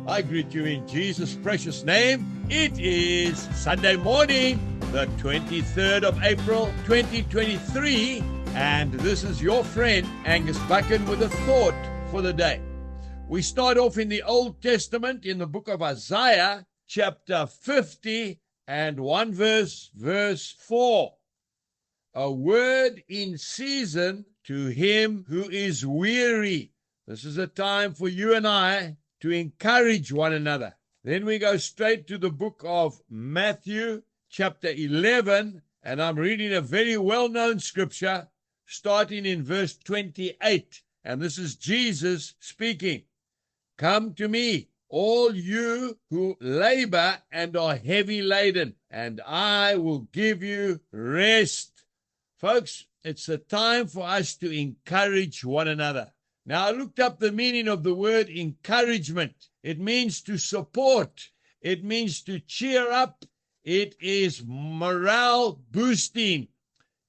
I greet you in Jesus' precious name. It is Sunday morning, the 23rd of April, 2023, and this is your friend, Angus Buchan, with a thought for the day. We start off in the Old Testament, in the book of Isaiah, chapter 50, and one verse 4. A word in season to him who is weary. This is a time for you and I to encourage one another. Then we go straight to the book of Matthew, chapter 11, and I'm reading a very well-known scripture, starting in verse 28, and this is Jesus speaking. Come to me, all you who labor and are heavy laden, and I will give you rest. Folks, it's a time for us to encourage one another. Now, I looked up the meaning of the word encouragement. It means to support. It means to cheer up. It is morale boosting.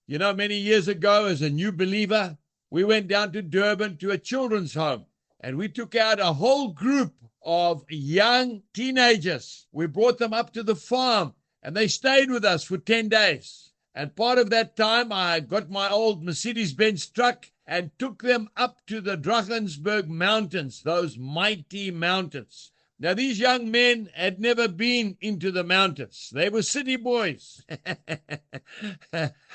You know, many years ago, as a new believer, we went down to Durban to a children's home, and we took out a whole group of young teenagers. We brought them up to the farm, and they stayed with us for 10 days. And part of that time, I got my old Mercedes-Benz truck and took them up to the Drakensberg Mountains, those mighty mountains. Now, these young men had never been into the mountains. They were city boys.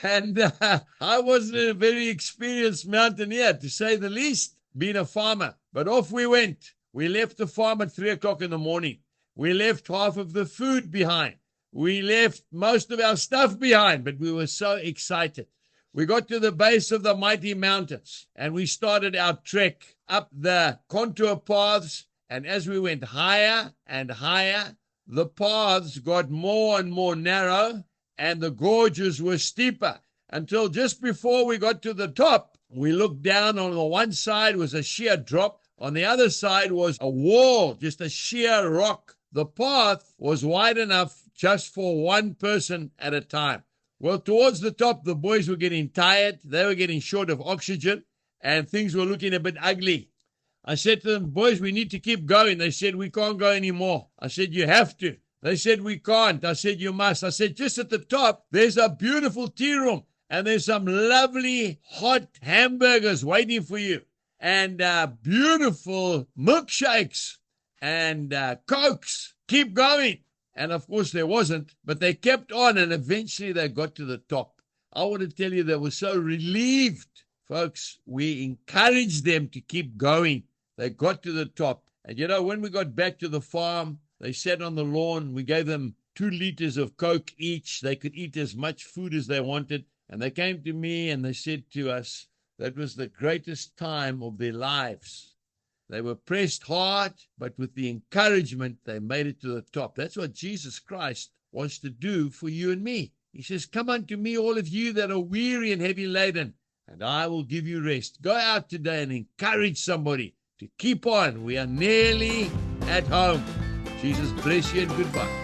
And I wasn't a very experienced mountaineer, to say the least, being a farmer. But off we went. We left the farm at 3 o'clock in the morning. We left half of the food behind. We left most of our stuff behind, but we were so excited. We got to the base of the mighty mountains, and we started our trek up the contour paths. And as we went higher and higher, the paths got more and more narrow, and the gorges were steeper, until just before we got to the top, we looked down. On the one side was a sheer drop. On the other side was a wall, just a sheer rock. The path was wide enough just for one person at a time. Well, towards the top, the boys were getting tired. They were getting short of oxygen, and things were looking a bit ugly. I said to them, boys, we need to keep going. They said, we can't go anymore. I said, you have to. They said, we can't. I said, you must. I said, just at the top, there's a beautiful tea room, and there's some lovely hot hamburgers waiting for you, and beautiful milkshakes and Cokes. Keep going. And of course there wasn't, but they kept on, and eventually they got to the top. I want to tell you, they were so relieved. Folks, we encouraged them to keep going. They got to the top. And you know, when we got back to the farm, they sat on the lawn. We gave them 2 liters of Coke each. They could eat as much food as they wanted. And they came to me and they said to us, that was the greatest time of their lives. They were pressed hard, but with the encouragement, they made it to the top. That's what Jesus Christ wants to do for you and me. He says, come unto me, all of you that are weary and heavy laden, and I will give you rest. Go out today and encourage somebody to keep on. We are nearly at home. Jesus bless you and goodbye.